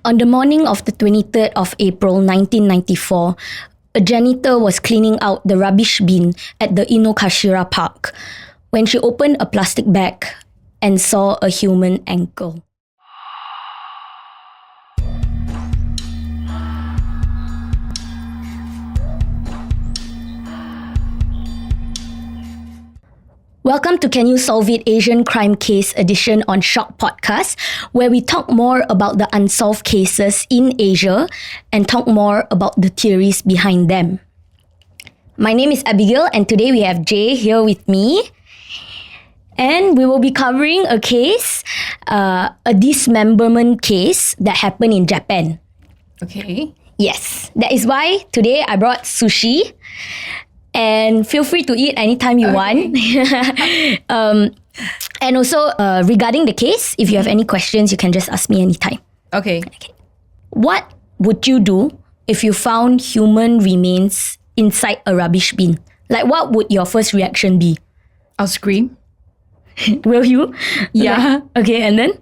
On the morning of the 23rd of April 1994, a janitor was cleaning out the rubbish bin at the Inokashira Park when she opened a plastic bag and saw a human ankle. Welcome to Can You Solve It Asian Crime Case edition on Syok Podcast, where we talk more about the unsolved cases in Asia and talk more about the theories behind them. My name is Abigail and today we have Jay here with me. And we will be covering a case, a dismemberment case that happened in Japan. Okay. Yes, that is why today I brought sushi. And feel free to eat anytime you want. And also, regarding the case, if you have any questions, you can just ask me anytime. Okay. What would you do if you found human remains inside a rubbish bin? Like, what would your first reaction be? I'll scream. Will you? Yeah. Okay, and then?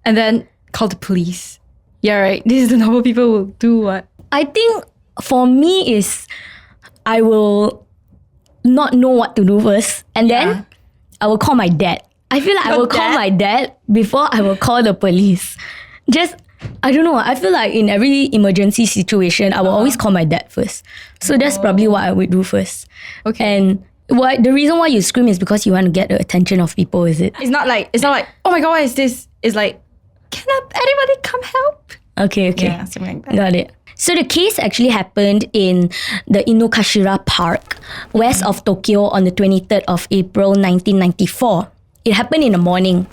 And then call the police. Yeah, right. This is the normal people will do what? I think for me is I will not know what to do first, and then I will call my dad. I feel like I will call my dad before I will call the police. Just, I don't know. I feel like in every emergency situation, I will always call my dad first. So that's probably what I would do first. Okay. And the reason why you scream is because you want to get the attention of people, is it? It's not like, oh my god, what is this? It's like, can anybody come help? Okay. Yeah, something like that. Got it. So the case actually happened in the Inokashira Park, west of Tokyo on the 23rd of April 1994. It happened in the morning,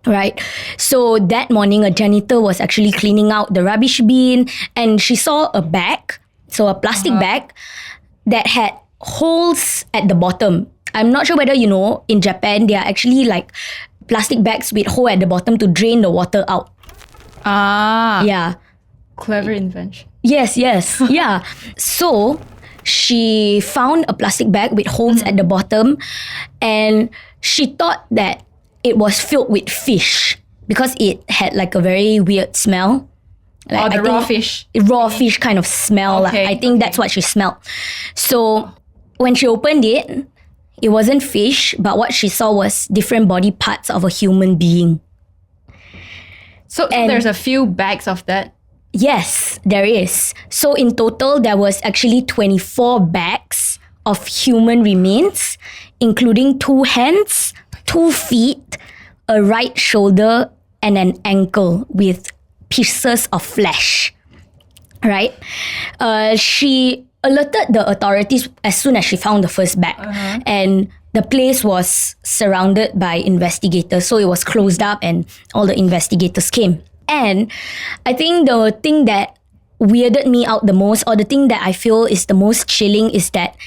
right? So that morning, a janitor was actually cleaning out the rubbish bin and she saw a bag, so a plastic bag that had holes at the bottom. I'm not sure whether you know, in Japan, there are actually like plastic bags with hole at the bottom to drain the water out. Ah. Yeah. Clever invention. Yes, yeah. So she found a plastic bag with holes at the bottom and she thought that it was filled with fish because it had like a very weird smell. Like, the raw fish. Raw fish kind of smell. Okay, I think that's what she smelled. So when she opened it, it wasn't fish, but what she saw was different body parts of a human being. So there's a few bags of that. Yes, there is. So in total, there was actually 24 bags of human remains, including 2 hands, 2 feet, a right shoulder, and an ankle with pieces of flesh. Right? She alerted the authorities as soon as she found the first bag. And the place was surrounded by investigators. So it was closed up and all the investigators came. And I think the thing that weirded me out the most, or the thing that I feel is the most chilling, is that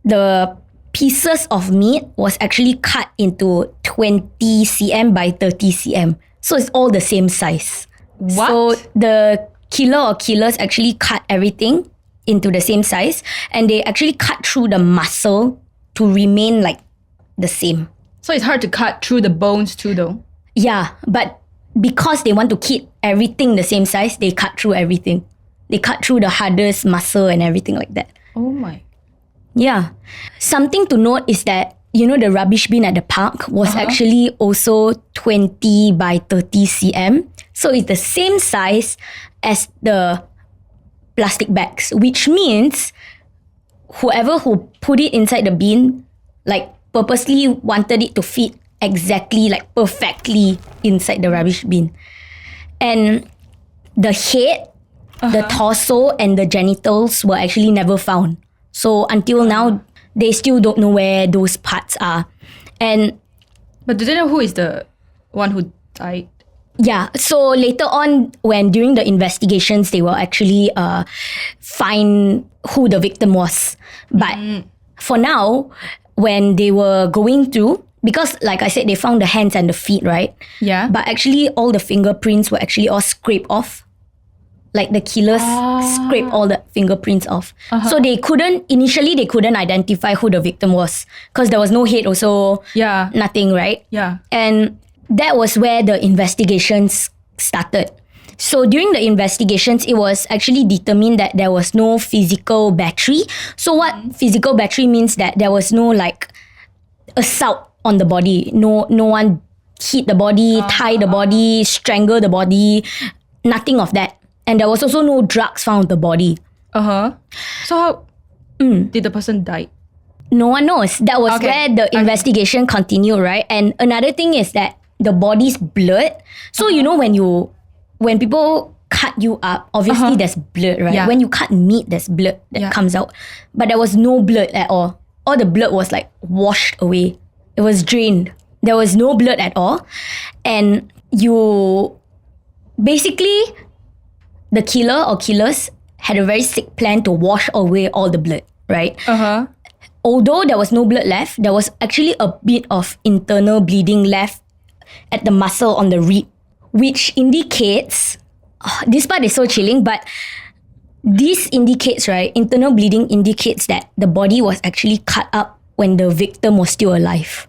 the pieces of meat was actually cut into 20 cm by 30 cm. So it's all the same size. What? So the killer or killers actually cut everything into the same size, and they actually cut through the muscle to remain like the same. So it's hard to cut through the bones too though. Yeah, but because they want to keep everything the same size, they cut through everything. They cut through the hardest muscle and everything like that. Oh my. Yeah. Something to note is that, you know, the rubbish bin at the park was actually also 20 by 30 cm. So it's the same size as the plastic bags, which means whoever who put it inside the bin, like purposely wanted it to fit exactly, like perfectly inside the rubbish bin. And the head, the torso, and the genitals were actually never found. So until now, they still don't know where those parts are. But do they know who is the one who died? Yeah, so later on, when during the investigations, they will actually find who the victim was. But for now, when they were going through, because like I said, they found the hands and the feet, right? Yeah. But actually, all the fingerprints were actually all scraped off. Like the killers scraped all the fingerprints off. So initially they couldn't identify who the victim was because there was no head also, nothing, right? Yeah. And that was where the investigations started. So during the investigations, it was actually determined that there was no physical battery. So what physical battery means that there was no like assault on the body. No one hit the body, tie the body, strangle the body, nothing of that. And there was also no drugs found on the body. So how did the person die? No one knows. That was where the investigation continued, right? And another thing is that the body's blood. So you know when people cut you up, obviously there's blood, right? Yeah. When you cut meat, there's blood that comes out. But there was no blood at all. All the blood was like washed away. It was drained. There was no blood at all. And you basically, the killer or killers had a very sick plan to wash away all the blood, right? Although there was no blood left, there was actually a bit of internal bleeding left at the muscle on the rib, which indicates, this part is so chilling, but this indicates, right, internal bleeding indicates that the body was actually cut up when the victim was still alive.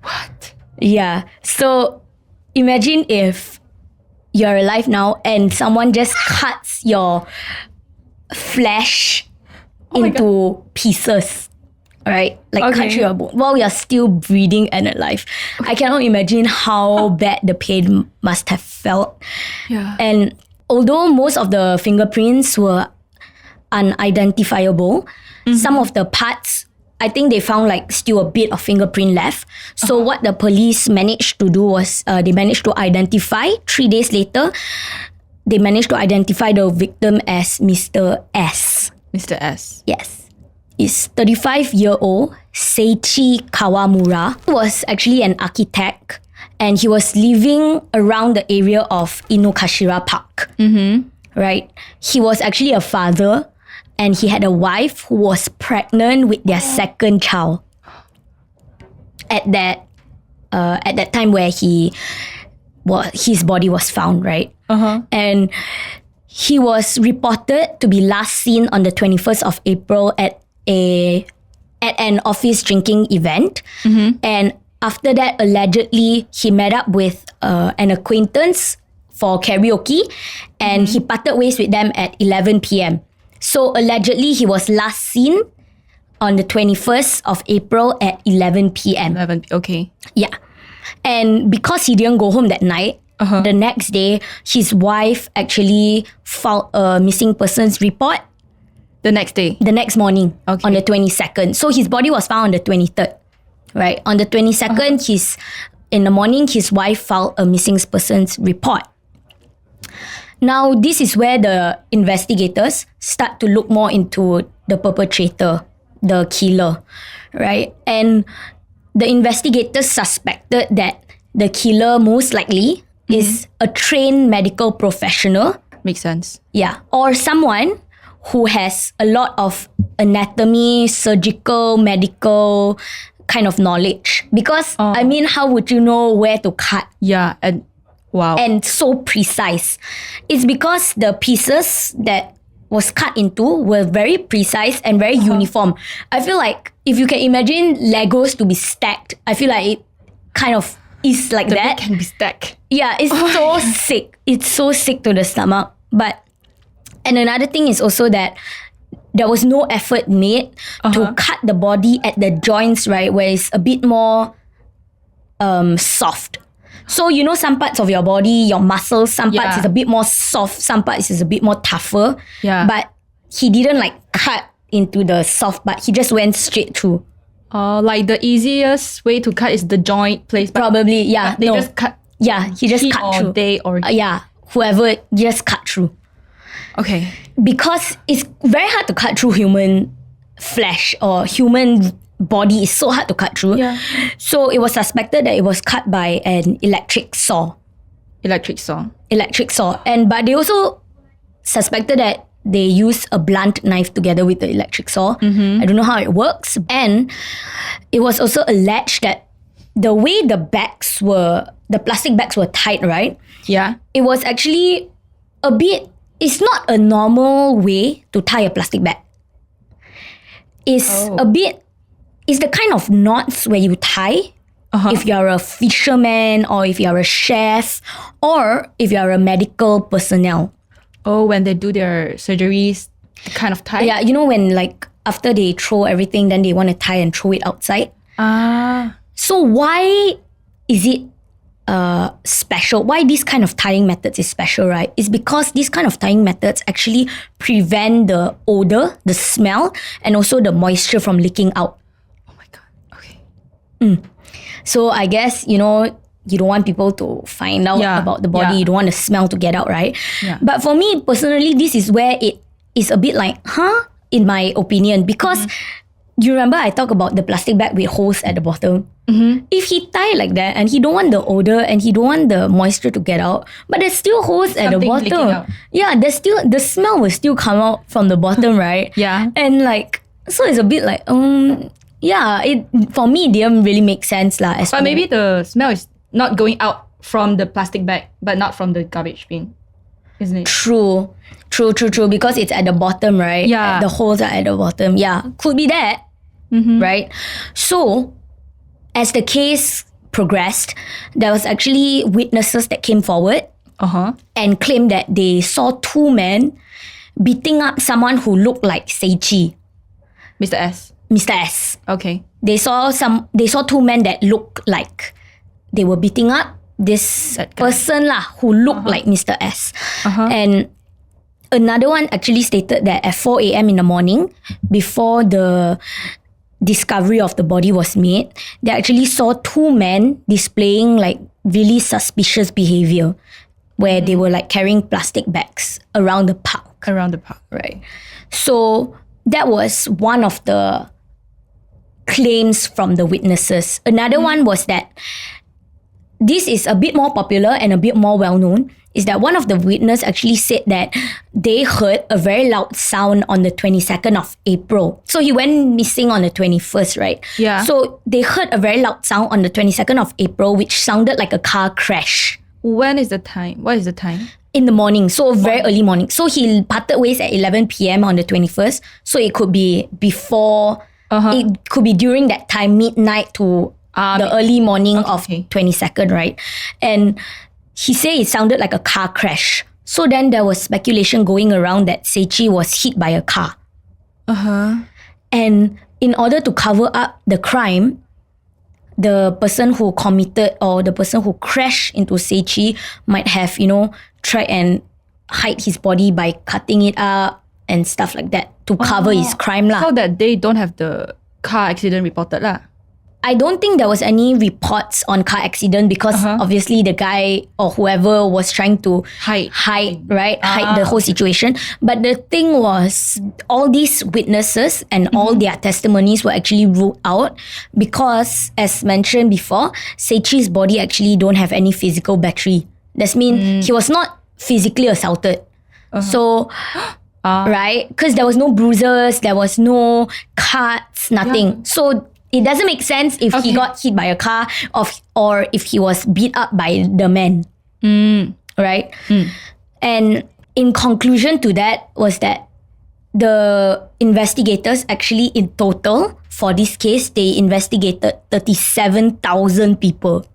What? Yeah. So imagine if you're alive now and someone just cuts your flesh into pieces, right? Like cut through your bone while you're still breathing and alive. I cannot imagine how bad the pain must have felt. Yeah. And although most of the fingerprints were unidentifiable, some of the parts, I think they found like still a bit of fingerprint left. So what the police managed to do was they managed to identify 3 days later, they managed to identify the victim as Mr. S. Mr. S. Yes. Is 35-year-old Seichi Kawamura. He was actually an architect and he was living around the area of Inokashira Park. Right? He was actually a father and he had a wife who was pregnant with their second child. At that time where his body was found, right? And he was reported to be last seen on the 21st of April at an office drinking event. And after that, allegedly, he met up with an acquaintance for karaoke and he parted ways with them at 11 p.m. So allegedly, he was last seen on the 21st of April at 11 p.m. Okay. Yeah. And because he didn't go home that night, the next day, his wife actually filed a missing persons report. The next day? The next morning, Okay. on the 22nd. So his body was found on the 23rd, right? On the 22nd, in the morning, his wife filed a missing persons report. Now, this is where the investigators start to look more into the perpetrator, the killer, right? And the investigators suspected that the killer most likely is a trained medical professional. Makes sense. Yeah. Or someone who has a lot of anatomy, surgical, medical kind of knowledge. Because, I mean, how would you know where to cut? Yeah, and wow. And so precise. It's because the pieces that was cut into were very precise and very uniform. I feel like if you can imagine Legos to be stacked, I feel like it kind of is like the that. bed can be stacked. Yeah, it's so sick. It's so sick to the stomach. And another thing is also that there was no effort made to cut the body at the joints, right, where it's a bit more soft. So, you know, some parts of your body, your muscles, some parts is a bit more soft, some parts is a bit more tougher. Yeah. But he didn't like cut into the soft part. He just went straight through. Like the easiest way to cut is the joint place. Probably, yeah. They just cut. Yeah, he just cut through. They or yeah, whoever just cut through. Okay. Because it's very hard to cut through human flesh or human body is so hard to cut through. Yeah. So it was suspected that it was cut by an electric saw. Electric saw. But they also suspected that they used a blunt knife together with the electric saw. I don't know how it works. And it was also alleged that the way the plastic bags were tied, right? Yeah. It was actually it's not a normal way to tie a plastic bag. It's the kind of knots where you tie if you're a fisherman, or if you're a chef, or if you're a medical personnel. Oh, when they do their surgeries, kind of tie? Yeah, you know when like after they throw everything, then they want to tie and throw it outside. So why is it special? Why this kind of tying methods is special, right? Is because these kind of tying methods actually prevent the odor, the smell, and also the moisture from leaking out. Oh my God. Okay. So I guess, you know, you don't want people to find out about the body. Yeah. You don't want the smell to get out, right? Yeah. But for me personally, this is where it is a bit like, in my opinion, because you remember I talked about the plastic bag with holes at the bottom. If he tie like that and he don't want the odor and he don't want the moisture to get out, but there's still holes at the Something leaking bottom. out. Yeah, there's still the smell will still come out from the bottom, right? Yeah. And like, so it's a bit like, yeah, it for me it didn't really make sense lah. But maybe the smell is not going out from the plastic bag, but not from the garbage bin, isn't it? True, because it's at the bottom, right? Yeah. The holes are at the bottom. Yeah, could be that, right? So, as the case progressed, there was actually witnesses that came forward and claimed that they saw two men beating up someone who looked like Seichi, Mr. S. Mr. S. Okay. They saw two men that looked like they were beating up this That guy. person lah who looked like Mr. S. And another one actually stated that at 4 a.m. in the morning, before the discovery of the body was made, they actually saw two men displaying like really suspicious behavior where they were like carrying plastic bags around the park. Around the park. Right. So that was one of the claims from the witnesses. Another one was that this is a bit more popular and a bit more well known, is that one of the witnesses actually said that they heard a very loud sound on the 22nd of April. So he went missing on the 21st, right? Yeah. So they heard a very loud sound on the 22nd of April, which sounded like a car crash. When is the time? What is the time? In the morning, so very early morning. So he parted ways at 11 p.m. on the 21st. So it could be before, it could be during that time, midnight to the early morning of 22nd, right? And he said it sounded like a car crash. So then there was speculation going around that Seichi was hit by a car. And in order to cover up the crime, the person who committed or the person who crashed into Seichi might have, tried and hide his body by cutting it up and stuff like that to cover his crime lah. So that they don't have the car accident reported lah. I don't think there was any reports on car accident because obviously the guy or whoever was trying to hide the whole situation. But the thing was, all these witnesses and all their testimonies were actually ruled out because, as mentioned before, Seichi's body actually don't have any physical battery. That means he was not physically assaulted. So, right? Because there was no bruises, there was no cuts, nothing. Yeah. So, it doesn't make sense if he got hit by a car or if he was beat up by the men. Right? And in conclusion to that was that the investigators actually in total for this case, they investigated 37,000 people.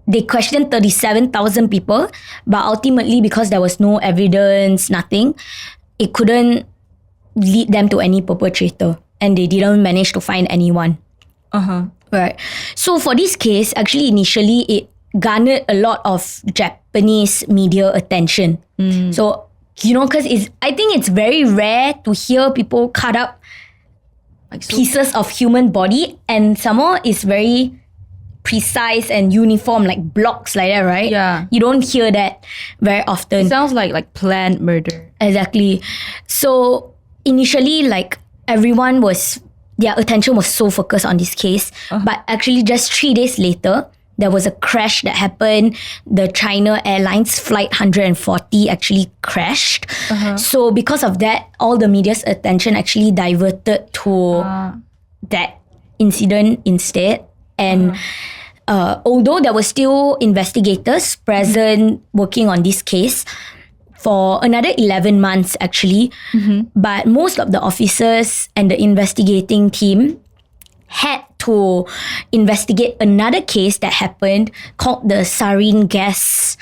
They questioned 37,000 people, but ultimately because there was no evidence, nothing, it couldn't lead them to any perpetrator. And they didn't manage to find anyone. Right. So for this case, actually initially it garnered a lot of Japanese media attention. So, because I think it's very rare to hear people cut up pieces of human body, and some more it's very precise and uniform, like blocks like that, right? Yeah. You don't hear that very often. It sounds like planned murder. Exactly. So initially, their attention was so focused on this case. But actually just 3 days later, there was a crash that happened. The China Airlines Flight 140 actually crashed. So because of that, all the media's attention actually diverted to that incident instead. And although there were still investigators present working on this case, for another 11 months actually. But most of the officers and the investigating team had to investigate another case that happened called the sarin gas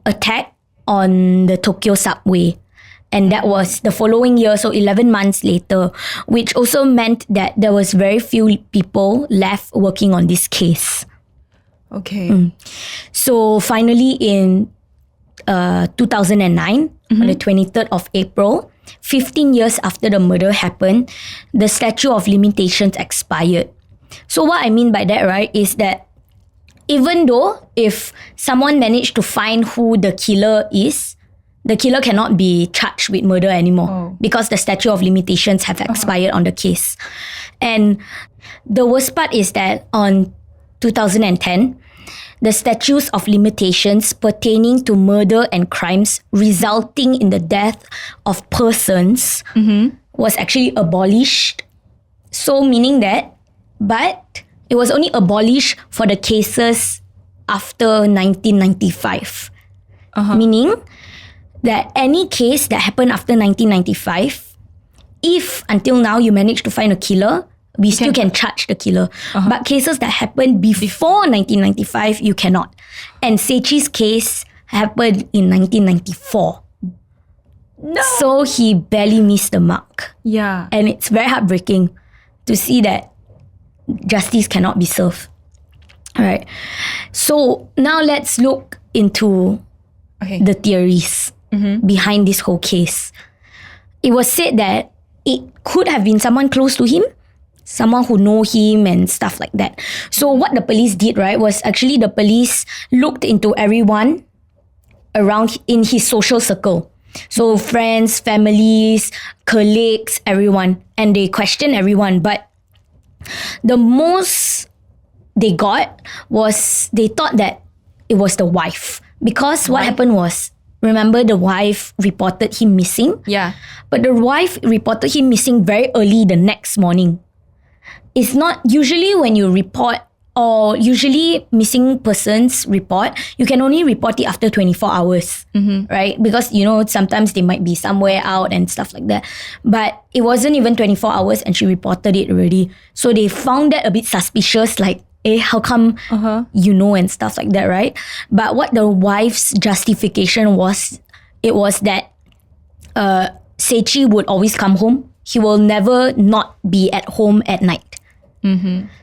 attack on the Tokyo subway. And that was the following year, so 11 months later, which also meant that there was very few people left working on this case. Okay. So finally in 2009, on the 23rd of April, 15 years after the murder happened, the statute of limitations expired. So what I mean by that, right, is that even though if someone managed to find who the killer is, the killer cannot be charged with murder anymore because the statute of limitations have expired on the case. And the worst part is that on 2010, the statutes of limitations pertaining to murder and crimes resulting in the death of persons was actually abolished. So meaning that, but it was only abolished for the cases after 1995. Meaning that any case that happened after 1995, if until now you manage to find a killer, we still can charge the killer. But cases that happened before 1995, you cannot. And Seichi's case happened in 1994. No. So he barely missed the mark. Yeah. And it's very heartbreaking to see that justice cannot be served. Alright. So now let's look into the theories behind this whole case. It was said that it could have been someone close to him, someone who know him and stuff like that. So what the police did, right, was actually the police looked into everyone around in his social circle. So friends, families, colleagues, everyone. And they questioned everyone. But the most they got was they thought that it was the wife. Because what happened was, remember the wife reported him missing? Yeah. But the wife reported him missing very early the next morning. It's not usually when you report or usually missing persons report, you can only report it after 24 hours, right? Because, you know, sometimes they might be somewhere out and stuff like that. But it wasn't even 24 hours and she reported it already. So they found that a bit suspicious, like, how come you know and stuff like that, right? But what the wife's justification was, it was that Seichi would always come home. He will never not be at home at night.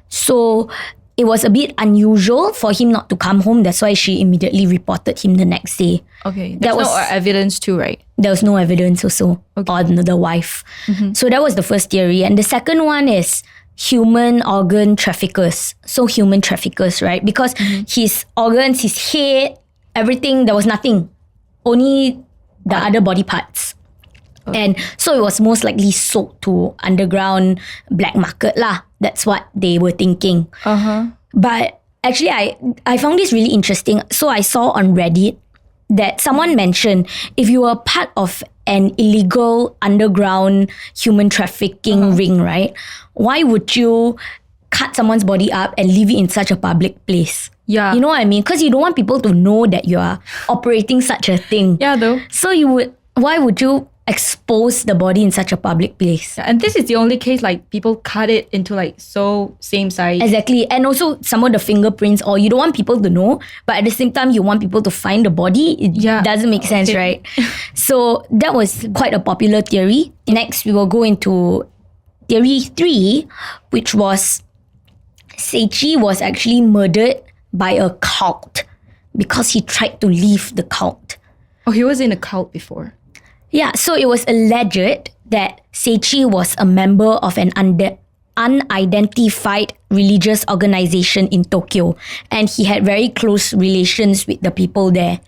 So it was a bit unusual for him not to come home. That's why she immediately reported him the next day. Okay. There's no evidence too, right? There was no evidence also on the wife. So that was the first theory. And the second one is human organ traffickers. So human traffickers, right? Because his organs, his head, everything, there was nothing. Only the other body parts. And so it was most likely sold to underground black market lah. That's what they were thinking. But actually, I found this really interesting. So I saw on Reddit that someone mentioned if you were part of an illegal underground human trafficking ring, right? Why would you cut someone's body up and leave it in such a public place? Yeah. You know what I mean? Because you don't want people to know that you are operating such a thing. Yeah, though. So why would you expose the body in such a public place? Yeah, and this is the only case like people cut it into like so same size. Exactly. And also some of the fingerprints, or you don't want people to know, but at the same time you want people to find the body. It doesn't make sense, right? So that was quite a popular theory. Next we will go into theory 3, which was Seichi was actually murdered by a cult because he tried to leave the cult. Oh, he was in a cult before. Yeah, so it was alleged that Seichi was a member of an unidentified religious organization in Tokyo, and he had very close relations with the people there.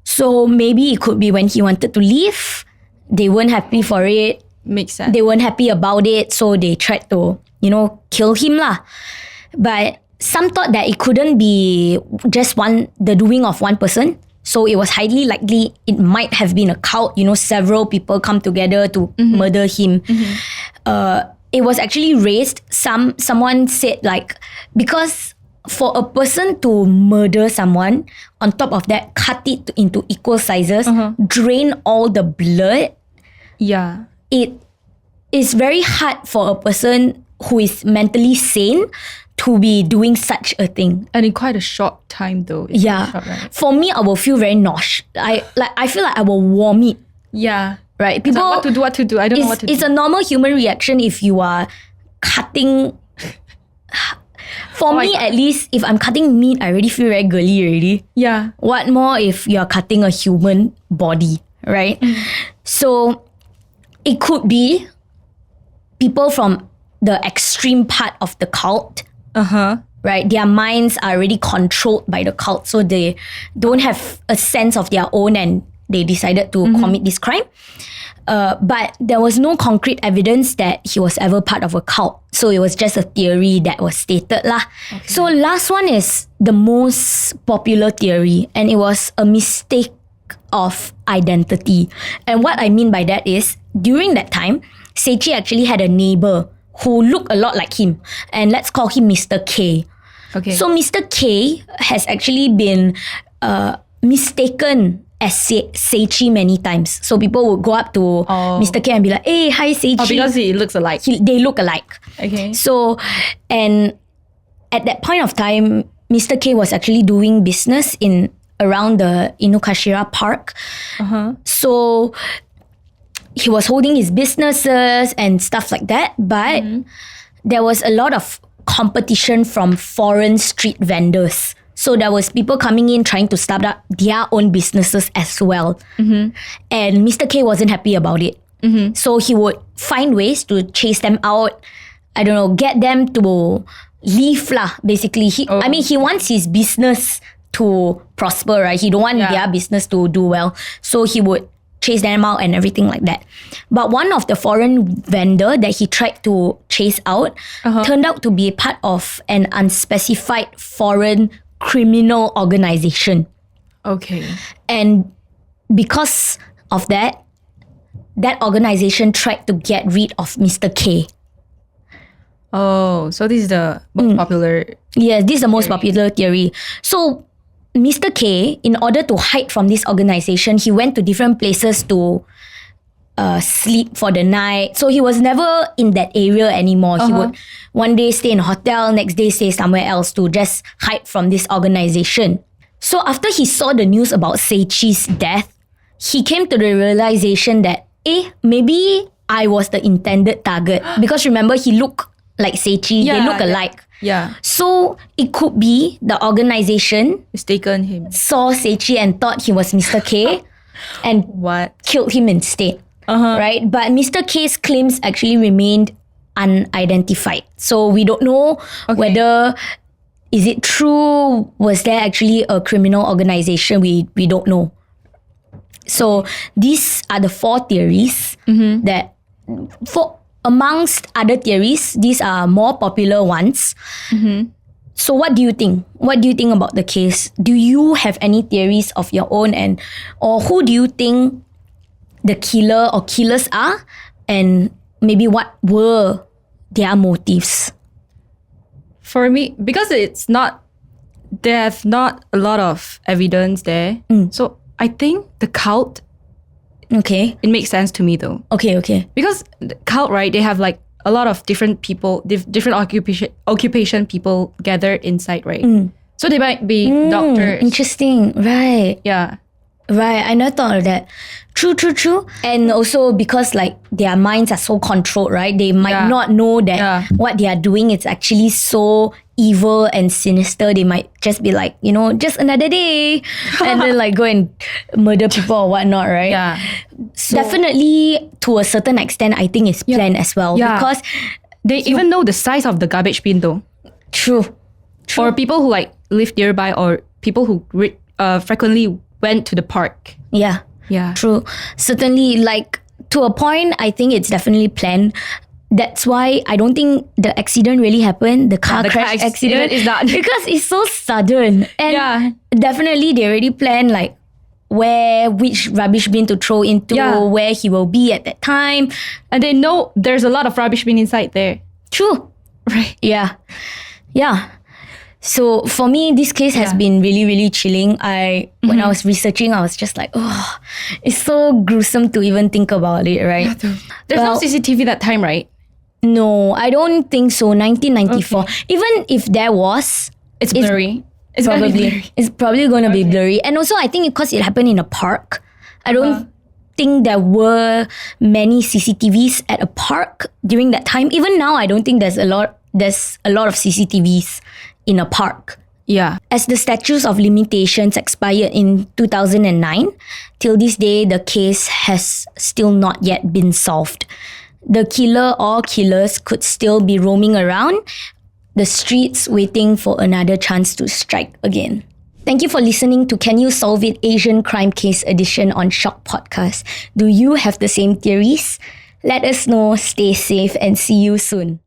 So maybe it could be when he wanted to leave, they weren't happy for it. Makes sense. They weren't happy about it, so they tried to, kill him lah. But some thought that it couldn't be just the doing of one person. So it was highly likely it might have been a cult. Several people come together to murder him. It was actually raised. Someone said because for a person to murder someone, on top of that, cut it into equal sizes, drain all the blood. Yeah. It is very hard for a person who is mentally sane to be doing such a thing. And in quite a short time though. It's Yeah. quite short, right? For me, I will feel very nauseous. I feel like I will vomit. Yeah. Right? It's like, what to do? I don't know what to do. It's a normal human reaction if you are cutting. For me, at least, if I'm cutting meat, I already feel very girly already. Yeah. What more if you're cutting a human body, right? So it could be people from the extreme part of the cult, right? Their minds are already controlled by the cult, so they don't have a sense of their own and they decided to commit this crime. But there was no concrete evidence that he was ever part of a cult. So it was just a theory that was stated lah. Okay. So last one is the most popular theory, and it was a mistake of identity. And what I mean by that is, during that time, Seichi actually had a neighbor who looked a lot like him. And let's call him Mr. K. Okay. So Mr. K has actually been mistaken as Seichi many times. So people would go up to Mr. K and be like, hey, hi Seichi. Oh, because he looks alike. They look alike. Okay. So, and at that point of time, Mr. K was actually doing business around the Inokashira Park. So he was holding his businesses and stuff like that. But there was a lot of competition from foreign street vendors. So there was people coming in trying to start up their own businesses as well. And Mr. K wasn't happy about it. So he would find ways to chase them out. I don't know, get them to leave lah, basically. I mean, he wants his business to prosper, right? He don't want their business to do well. So he would chase them out and everything like that. But one of the foreign vendor that he tried to chase out turned out to be part of an unspecified foreign criminal organization. Okay. And because of that organization tried to get rid of Mr. K. Oh, so this is the most popular. Yes, this is the most popular theory. So Mr. K, in order to hide from this organization, he went to different places to sleep for the night. So he was never in that area anymore. He would one day stay in a hotel, next day stay somewhere else to just hide from this organization. So after he saw the news about Seichi's death, he came to the realization that, maybe I was the intended target. Because remember, he looked like Seichi. They look alike. Yeah. So it could be the organization Mistaken him. saw Seichi and thought he was Mr. K and killed him instead. Right? But Mr. K's claims actually remained unidentified. So we don't know whether is it true, was there actually a criminal organization? We don't know. So these are the 4 theories that amongst other theories, these are more popular ones. So what do you think? What do you think about the case? Do you have any theories of your own, or who do you think the killer or killers are, and maybe what were their motives? For me, because there's not a lot of evidence there. So I think the cult, it makes sense to me though. Okay. Because the cult, right, they have like a lot of different people, different occupation people gathered inside, right? So they might be doctors. Interesting, right. Yeah. Right, I never thought of that. True. And also because like their minds are so controlled, right? They might not know that what they are doing is actually so evil and sinister. They might just be like, just another day. And then like go and murder people or whatnot, right? Yeah. So definitely to a certain extent, I think it's planned as well. Yeah. Because they even know the size of the garbage bin though. True. Or people who like live nearby, or people who frequently went to the park. Yeah. True. Certainly, like to a point, I think it's definitely planned. That's why I don't think the accident really happened. The car crash accident is not because it's so sudden. And definitely they already planned like which rubbish bin to throw into, where he will be at that time. And they know there's a lot of rubbish bin inside there. True. Right. Yeah. So for me, this case has been really, really chilling. When I was researching, I was just like, it's so gruesome to even think about it, right? There's no CCTV that time, right? No, I don't think so. 1994. Even if there was, It's blurry. It's gonna be blurry. it's probably going to be blurry. And also, I think because it happened in a park, I don't think there were many CCTVs at a park during that time. Even now, I don't think there's a lot of CCTVs in a park. Yeah. As the statutes of limitations expired in 2009, till this day, the case has still not yet been solved. The killer or killers could still be roaming around the streets waiting for another chance to strike again. Thank you for listening to Can You Solve It Asian Crime Case Edition on Shock Podcast. Do you have the same theories? Let us know. Stay safe and see you soon.